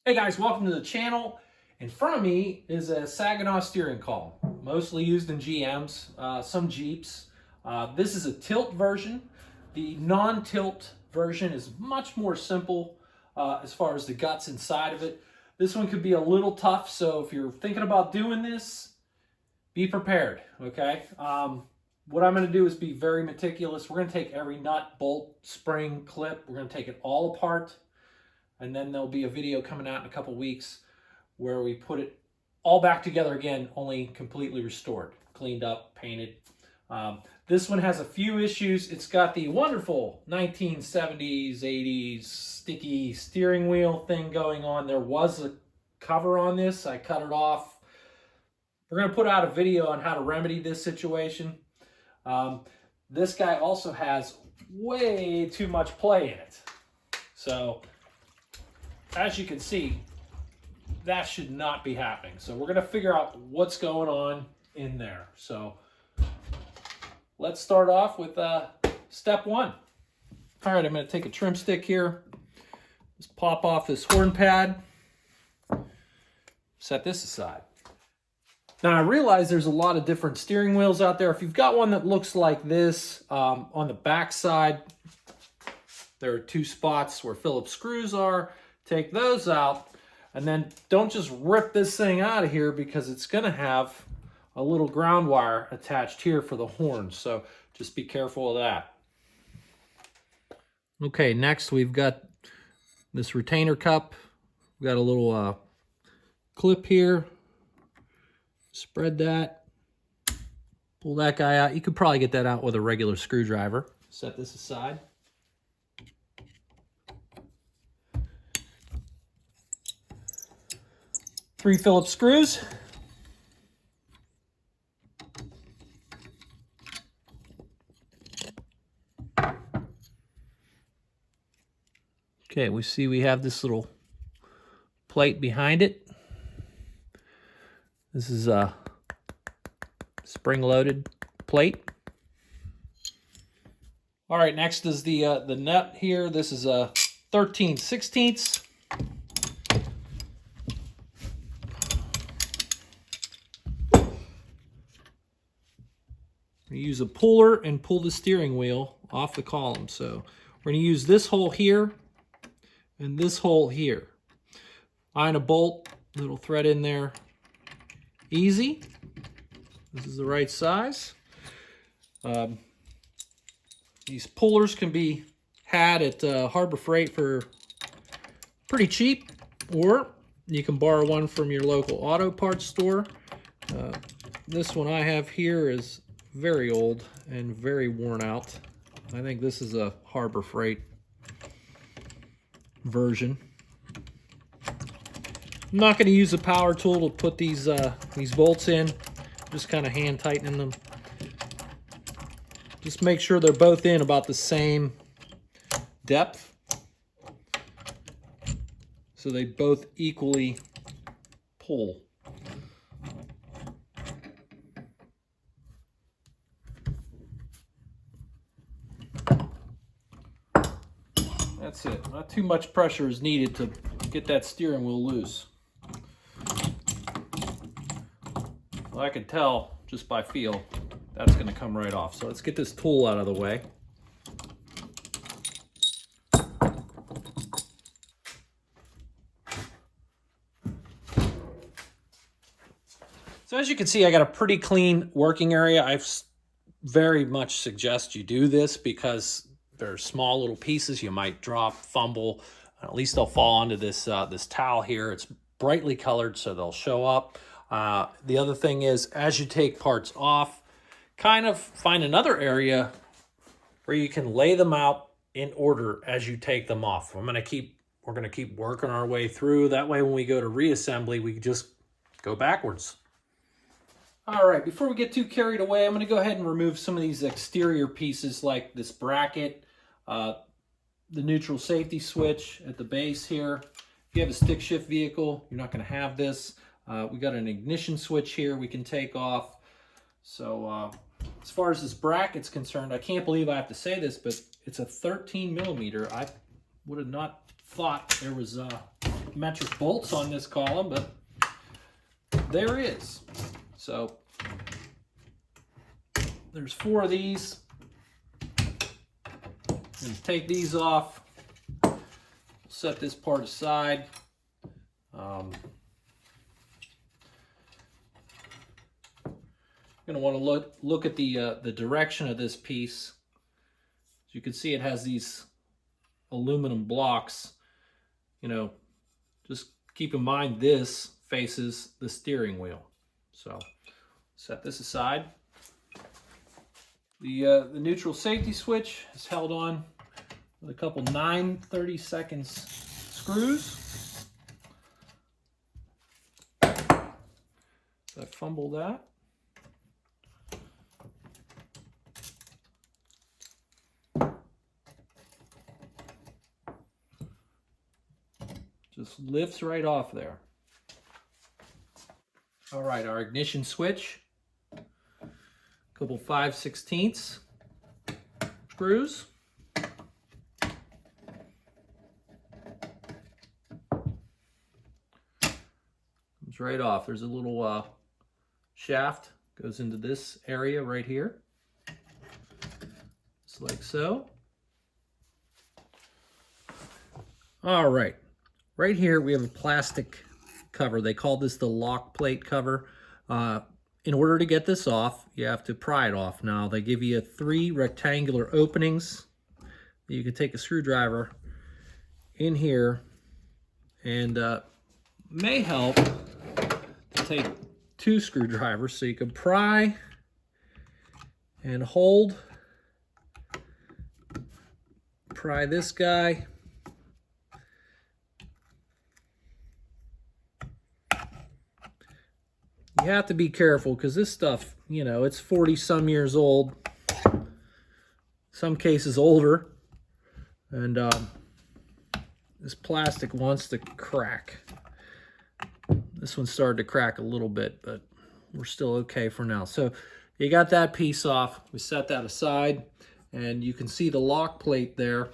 Hey guys, welcome to the channel. In front of me is a Saginaw steering column, mostly used in GMs, some Jeeps. This is a tilt version. The non-tilt version is much more simple as far as the guts inside of it. This one could be a little tough, so if you're thinking about doing this, be prepared, okay? What I'm going to do is be very meticulous. We're going to take every nut, bolt, spring, clip. We're going to take it all apart. And then there'll be a video coming out in a couple weeks where we put it all back together again, only completely restored, cleaned up, painted. This one has a few issues. It's got the wonderful 1970s, 80s sticky steering wheel thing going on. There was a cover on this. I cut it off. We're going to put out a video on how to remedy this situation. This guy also has way too much play in it. So, as you can see, that should not be happening. So we're going to figure out what's going on in there. So let's start off with step one. All right, I'm going to take a trim stick here. Just pop off this horn pad. Set this aside. Now I realize there's a lot of different steering wheels out there. If you've got one that looks like this, on the back side, there are two spots where Phillips screws are. Take those out, and then don't just rip this thing out of here because it's going to have a little ground wire attached here for the horn. So just be careful of that. Okay, next we've got this retainer cup. We've got a little clip here. Spread that. Pull that guy out. You could probably get that out with a regular screwdriver. Set this aside. Three Phillips screws. Okay, we see we have this little plate behind it. This is a spring-loaded plate. All right, next is the nut here. This is a 13/16. Use a puller and pull the steering wheel off the column. So we're going to use this hole here and this hole here. Iron a bolt, little thread in there. Easy. This is the right size. These pullers can be had at Harbor Freight for pretty cheap, or you can borrow one from your local auto parts store. This one I have here is very old and very worn out. I think this is a Harbor Freight version. I'm not going to use a power tool to put these bolts in. Just kind of hand tightening them. Just make sure they're both in about the same depth, so they both equally pull. That's it. Not too much pressure is needed to get that steering wheel loose. Well, I can tell just by feel that's going to come right off. So let's get this tool out of the way. So as you can see, I got a pretty clean working area. I very much suggest you do this because they're small little pieces. You might drop, fumble. At least they'll fall onto this this towel here. It's brightly colored, so they'll show up. The other thing is, as you take parts off, kind of find another area where you can lay them out in order as you take them off. We're gonna keep working our way through. That way, when we go to reassembly, we can just go backwards. All right, before we get too carried away, I'm going to go ahead and remove some of these exterior pieces like this bracket, the neutral safety switch at the base here. If you have a stick shift vehicle, you're not going to have this. We got an ignition switch here we can take off. So as far as this bracket's concerned, I can't believe I have to say this, but it's a 13 millimeter. I would have not thought there was metric bolts on this column, but there is. So there's 4 of these. And take these off. Set this part aside. You're going to want to look at the direction of this piece. As you can see, it has these aluminum blocks. You know, just keep in mind this faces the steering wheel. So set this aside. The neutral safety switch is held on with a couple 9/32 screws. So I fumble that. Just lifts right off there. All right, our ignition switch. A couple 5/16 screws. Comes right off. There's a little shaft goes into this area right here. Just like so. All right. Right here we have a plastic cover. They call this the lock plate cover. In order to get this off, you have to pry it off. Now, they give you 3 rectangular openings. You can take a screwdriver in here, and may help to take 2 screwdrivers so you can pry and hold. Pry this guy. You have to be careful because this stuff, you know, it's 40-some years old. Some cases older. And this plastic wants to crack. This one started to crack a little bit, but we're still okay for now. So you got that piece off. We set that aside, and you can see the lock plate there.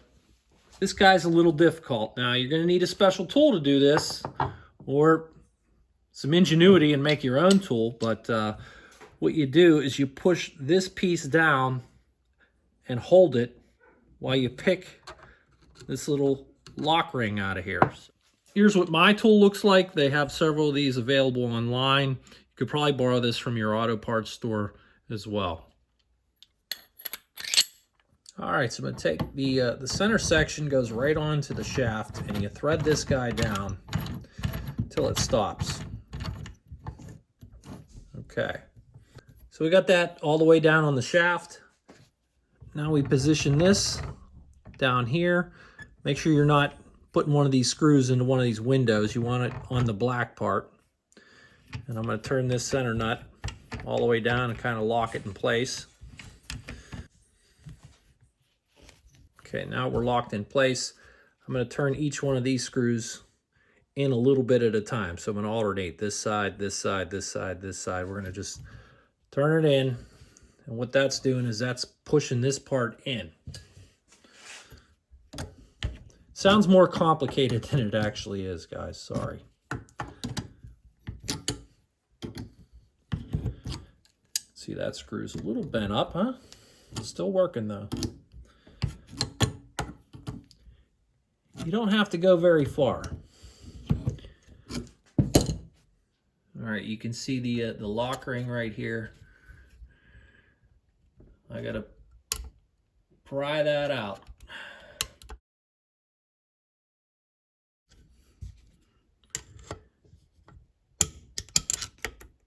This guy's a little difficult. Now, you're going to need a special tool to do this, or some ingenuity and make your own tool, but what you do is you push this piece down and hold it while you pick this little lock ring out of here. Here's what my tool looks like. They have several of these available online. You could probably borrow this from your auto parts store as well. All right, so I'm going to take the center section, goes right onto the shaft, and you thread this guy down until it stops. Okay, so we got that all the way down on the shaft. Now we position this down here. Make sure you're not putting one of these screws into one of these windows. You want it on the black part. And I'm going to turn this center nut all the way down and kind of lock it in place. Okay, now we're locked in place. I'm going to turn each one of these screws in a little bit at a time. So I'm going to alternate this side, this side, this side, this side. We're going to just turn it in. And what that's doing is that's pushing this part in. Sounds more complicated than it actually is, guys. Sorry. See, that screw's a little bent up, huh? Still working, though. You don't have to go very far. All right, you can see the lock ring right here. I gotta pry that out.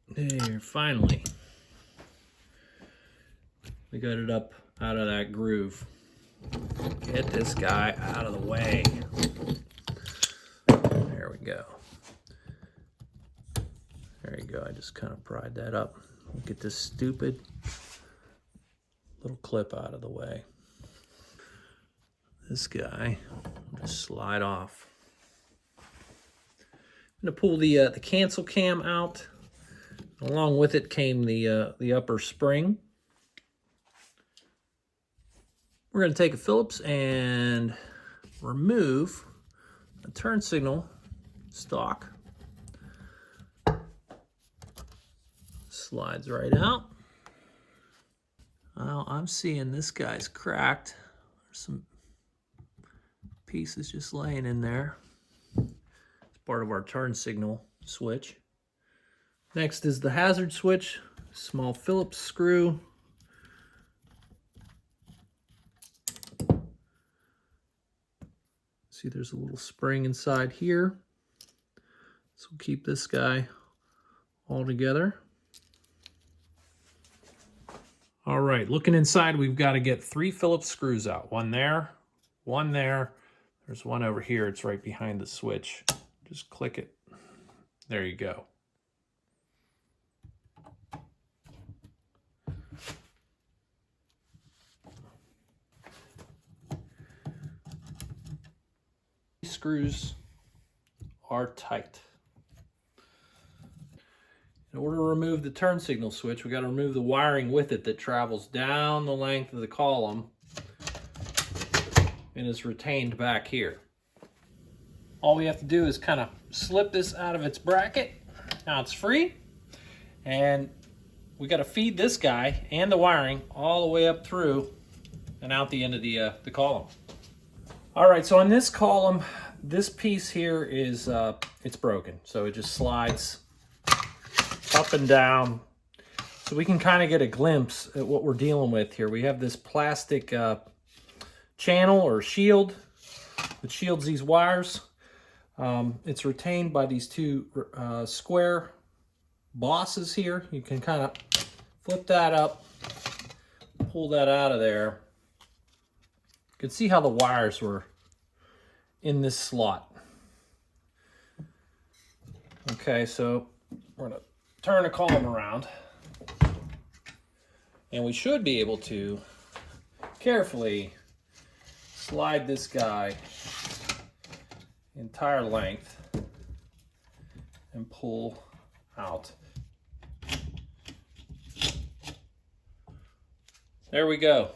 There, finally. We got it up out of that groove. Get this guy out of the way. There we go. There you go. I just kind of pried that up. Get this stupid little clip out of the way. This guy will just slide off. I'm going to pull the cancel cam out. Along with it came the upper spring. We're going to take a Phillips and remove a turn signal stock. Slides right out. Well, I'm seeing this guy's cracked. There's some pieces just laying in there. It's part of our turn signal switch. Next is the hazard switch, small Phillips screw. See, there's a little spring inside here. So we'll keep this guy all together. All right, looking inside, we've got to get 3 Phillips screws out. One there, one there. There's one over here. It's right behind the switch. Just click it. There you go. These screws are tight. In order to remove the turn signal switch, we got to remove the wiring with it that travels down the length of the column and is retained back here. All we have to do is kind of slip this out of its bracket. Now it's free, and we got to feed this guy and the wiring all the way up through and out the end of the column. All right, so on this column, this piece here is it's broken, so it just slides up and down. So we can kind of get a glimpse at what we're dealing with here. We have this plastic channel or shield that shields these wires. It's retained by these 2 square bosses here. You can kind of flip that up, pull that out of there. You can see how the wires were in this slot. Okay, so we're gonna turn the column around, and we should be able to carefully slide this guy entire length and pull out. There we go.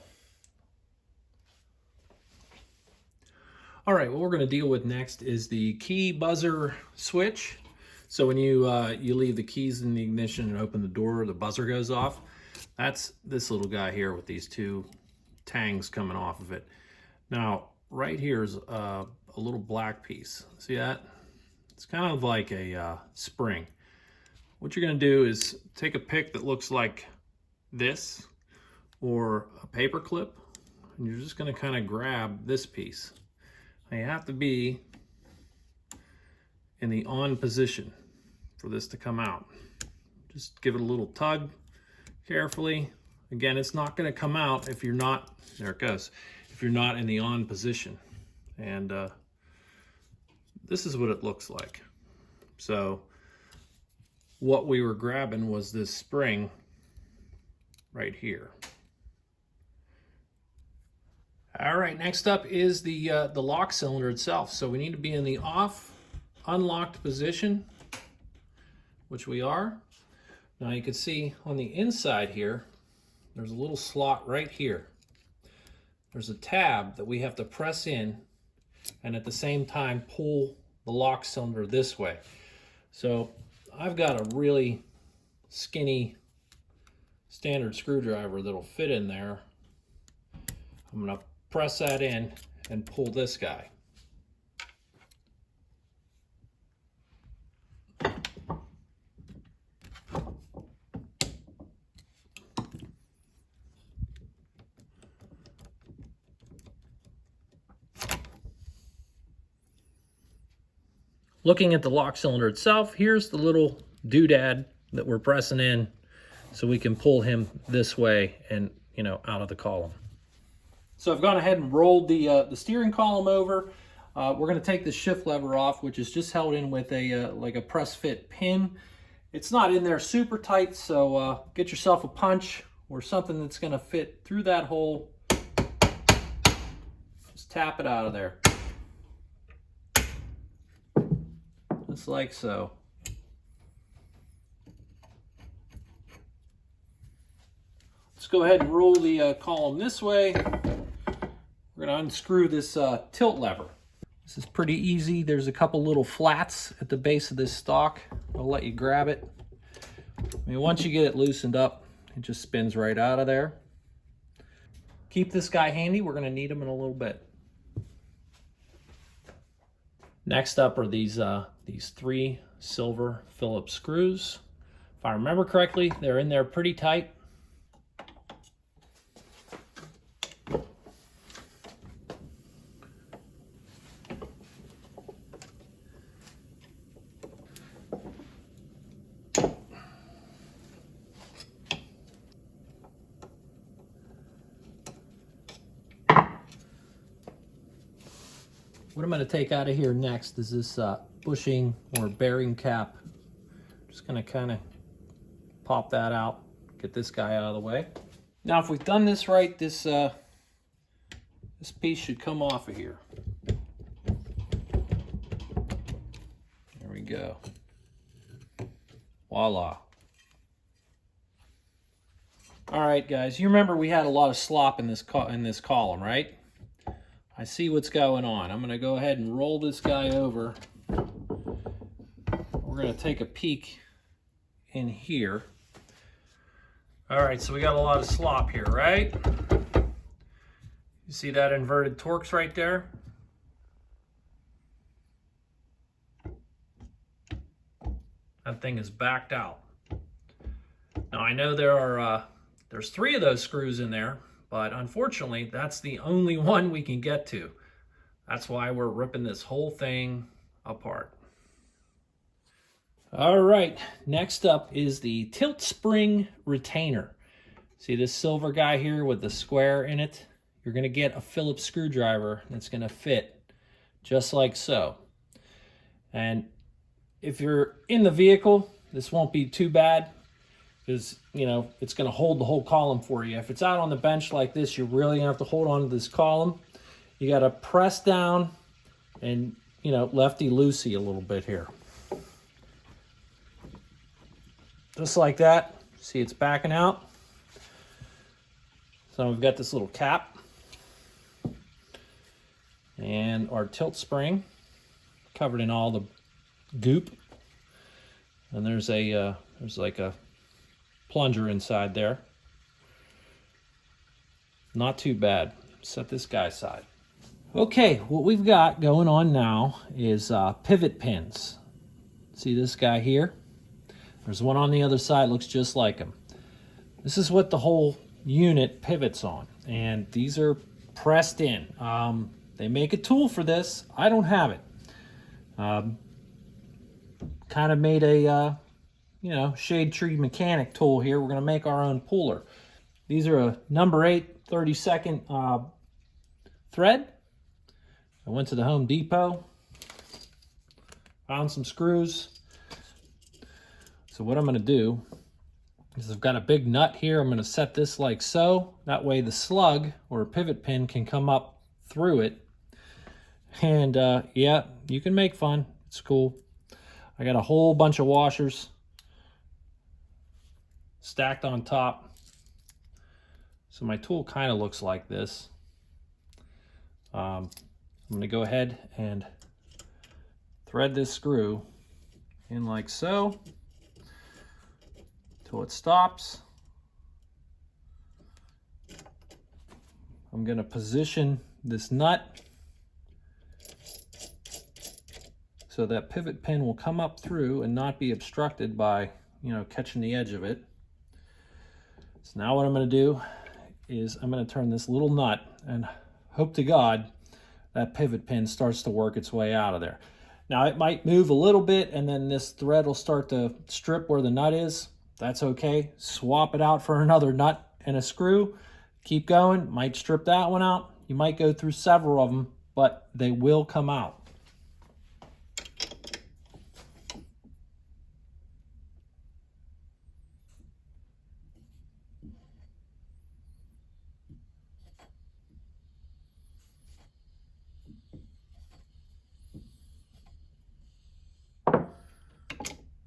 All right, what we're going to deal with next is the key buzzer switch. So when you leave the keys in the ignition and open the door, the buzzer goes off. That's this little guy here with these 2 tangs coming off of it. Now, right here is a little black piece. See that? It's kind of like a spring. What you're going to do is take a pick that looks like this or a paper clip, and you're just going to kind of grab this piece. Now, you have to be in the on position for this to come out. Just give it a little tug carefully. Again, it's not going to come out if you're not, there it goes, if you're not in the on position. And this is what it looks like. So what we were grabbing was this spring right here. All right, next up is the lock cylinder itself. So we need to be in the off unlocked position, which we are. Now you can see on the inside here, there's a little slot right here. There's a tab that we have to press in and at the same time pull the lock cylinder this way. So I've got a really skinny standard screwdriver that'll fit in there. I'm gonna press that in and pull this guy. Looking at the lock cylinder itself, here's the little doodad that we're pressing in so we can pull him this way and, you know, out of the column. So I've gone ahead and rolled the steering column over. We're going to take the shift lever off, which is just held in with a like a press fit pin. It's not in there super tight, so get yourself a punch or something that's going to fit through that hole. Just tap it out of there. Just like so. Let's go ahead and roll the column this way. We're going to unscrew this tilt lever. This is pretty easy. There's a couple little flats at the base of this stock. I'll let you grab it. I mean, once you get it loosened up, it just spins right out of there. Keep this guy handy. We're going to need him in a little bit. Next up are these 3 silver Phillips screws. If I remember correctly, they're in there pretty tight. What I'm going to take out of here next is this bushing or bearing cap. Just going to kind of pop that out, get this guy out of the way. Now, if we've done this right, this piece should come off of here. There we go. Voila. All right, guys, you remember we had a lot of slop in this column, right? I see what's going on. I'm going to go ahead and roll this guy over. We're going to take a peek in here. All right, so we got a lot of slop here, right? You see that inverted Torx right there? That thing is backed out. Now I know there's 3 of those screws in there, but unfortunately, that's the only one we can get to. That's why we're ripping this whole thing apart. All right, next up is the tilt spring retainer. See this silver guy here with the square in it? You're gonna get a Phillips screwdriver that's gonna fit just like so. And if you're in the vehicle, this won't be too bad, because, you know, it's going to hold the whole column for you. If it's out on the bench like this, you're really going to have to hold on to this column. You got to press down and, you know, lefty-loosey a little bit here. Just like that. See, it's backing out. So we've got this little cap and our tilt spring covered in all the goop. And there's like a plunger inside there. Not too bad. Set this guy aside. Okay, what we've got going on now is pivot pins. See this guy here? There's one on the other side, looks just like him. This is what the whole unit pivots on, and these are pressed in. They make a tool for this. I don't have it. Kind of made a you know, shade tree mechanic tool here. We're going to make our own puller. These are a number 8 32nd thread. I went to the Home Depot, found some screws. So what I'm going to do is I've got a big nut here. I'm going to set this like so. That way the slug or pivot pin can come up through it. And yeah, you can make fun. It's cool. I got a whole bunch of washers stacked on top. So my tool kind of looks like this. I'm going to go ahead and thread this screw in like so till it stops. I'm going to position this nut so that pivot pin will come up through and not be obstructed by, you know, catching the edge of it. So now what I'm going to do is I'm going to turn this little nut and hope to God that pivot pin starts to work its way out of there. Now it might move a little bit and then this thread will start to strip where the nut is. That's okay. Swap it out for another nut and a screw. Keep going. Might strip that one out. You might go through several of them, but they will come out.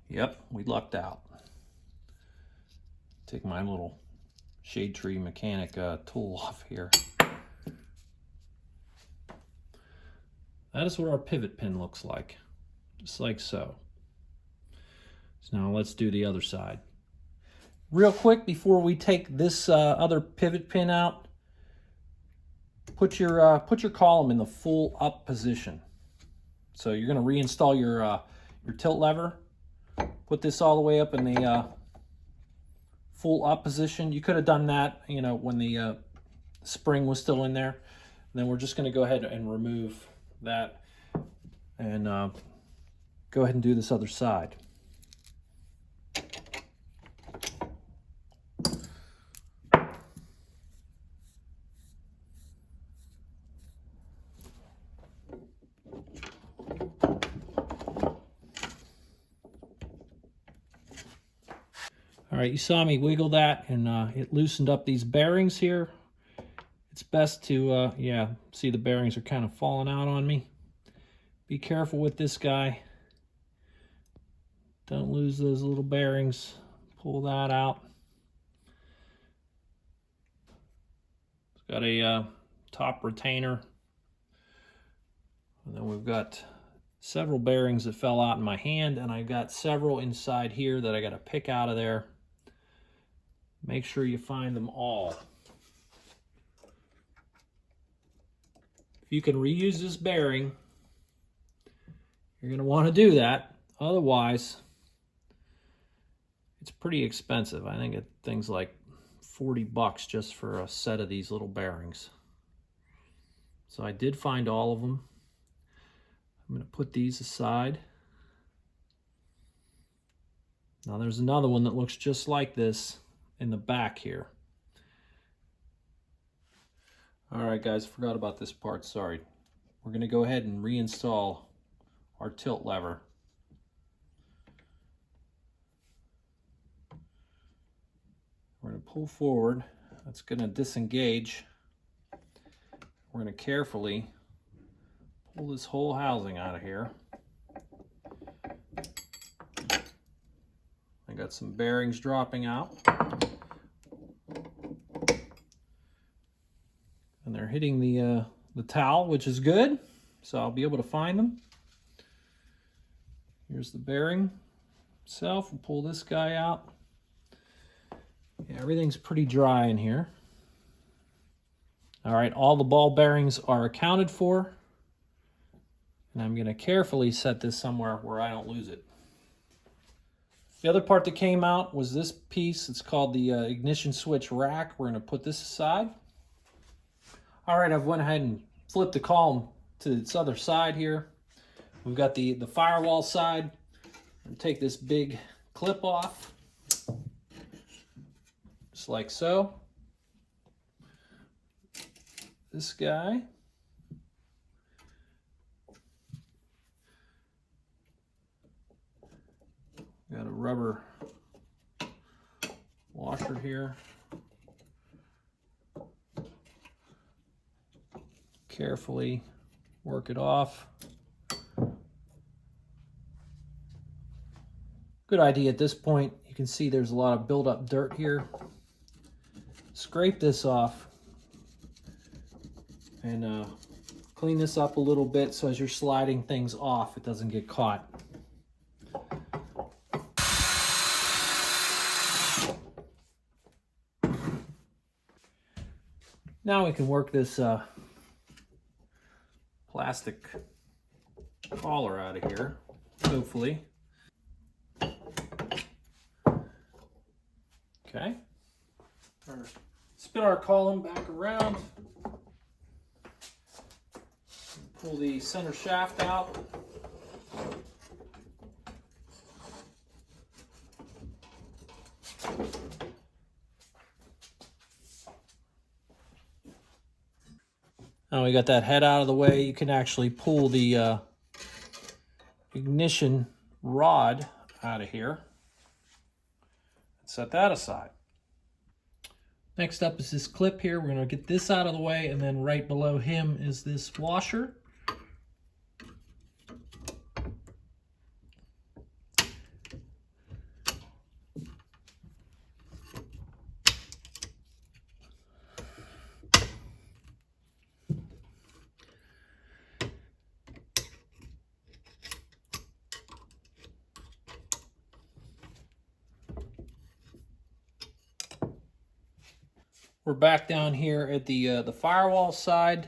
Yep, we lucked out. Take my little shade tree mechanic tool off here. That is what our pivot pin looks like, just like so. So now let's do the other side. Real quick before we take this other pivot pin out, put your column in the full up position. So you're going to reinstall your tilt lever. Put this all the way up in the full up position. You could have done that, you know, when the spring was still in there. And then we're just going to go ahead and remove that and go ahead and do this other side. All right, you saw me wiggle that, and it loosened up these bearings here. It's best to, yeah, see the bearings are kind of falling out on me. Be careful with this guy. Don't lose those little bearings. Pull that out. It's got a top retainer. And then we've got several bearings that fell out in my hand, and I've got several inside here that I got to pick out of there. Make sure you find them all. If you can reuse this bearing, you're going to want to do that. Otherwise, it's pretty expensive. I think things like 40 bucks just for a set of these little bearings. So I did find all of them. I'm going to put these aside. Now there's another one that looks just like this in the back here. All right, guys, forgot about this part, sorry. We're going to go ahead and reinstall our tilt lever. We're going to pull forward. That's going to disengage. We're going to carefully pull this whole housing out of here. I got some bearings dropping out. And they're hitting the towel, which is good. So I'll be able to find them. Here's the bearing itself. We'll pull this guy out. Yeah, everything's pretty dry in here. All right, all the ball bearings are accounted for. And I'm going to carefully set this somewhere where I don't lose it. The other part that came out was this piece. It's called the ignition switch rack. We're going to put this aside. All right, I've went ahead and flipped the column to its other side here. We've got the firewall side. And take this big clip off, just like so. This guy. Got a rubber washer here. Carefully work it off. Good idea at this point. You can see there's a lot of built-up dirt here. Scrape this off and clean this up a little bit so as you're sliding things off, it doesn't get caught. Now we can work this plastic collar out of here, hopefully. Okay. Spin our column back around. Pull the center shaft out. Now we got that head out of the way. You can actually pull the ignition rod out of here. Set that aside. Next up is this clip here. We're going to get this out of the way, and then right below him is this washer. We're back down here at the firewall side.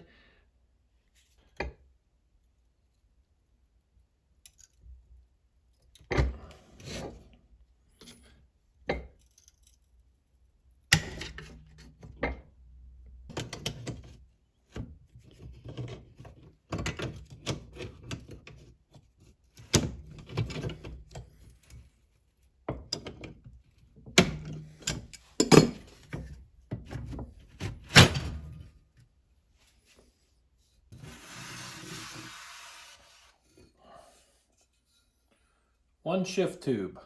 One shift tube.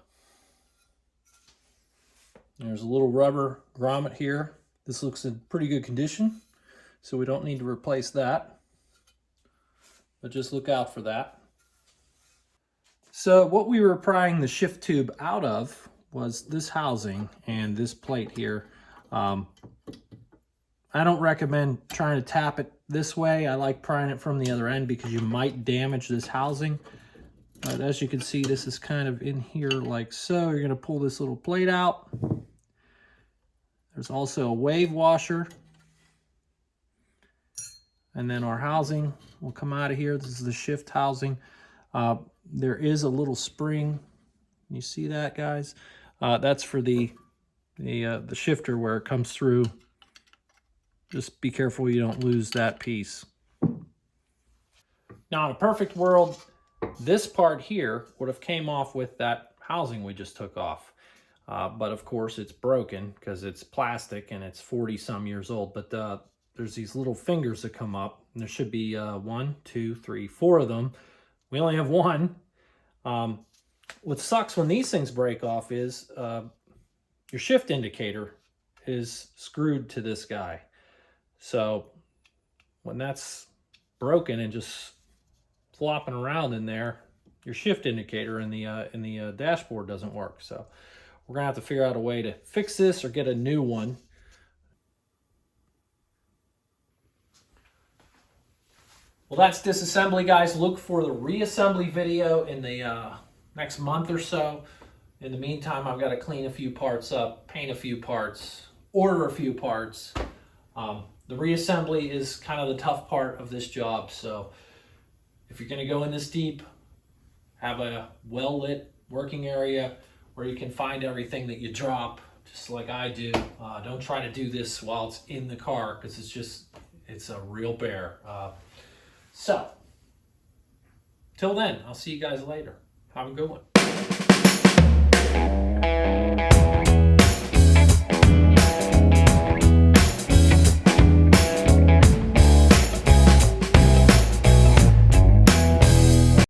There's a little rubber grommet here. This looks in pretty good condition, so we don't need to replace that. But just look out for that. So what we were prying the shift tube out of was this housing and this plate here. I don't recommend trying to tap it this way. I like prying it from the other end because you might damage this housing. But as you can see, this is kind of in here like so. You're going to pull this little plate out. There's also a wave washer. And then our housing will come out of here. This is the shift housing. There is a little spring. You see that, guys? That's for the shifter where it comes through. Just be careful you don't lose that piece. Now, in a perfect world, this part here would have came off with that housing we just took off. But of course it's broken because it's plastic and it's 40 some years old. But there's these little fingers that come up, and there should be 1, 2, 3, 4 of them. We only have one. What sucks when these things break off is your shift indicator is screwed to this guy. So when that's broken and just flopping around in there, your shift indicator in the dashboard doesn't work. So we're gonna have to figure out a way to fix this or get a new one. Well, that's disassembly, guys. Look for the reassembly video in the next month or so. In the meantime, I've got to clean a few parts up, paint a few parts, order a few parts. The reassembly is kind of the tough part of this job. So if you're going to go in this deep, have a well-lit working area where you can find everything that you drop, just like I do. Don't try to do this while it's in the car because it's a real bear. So, till then, I'll see you guys later. Have a good one.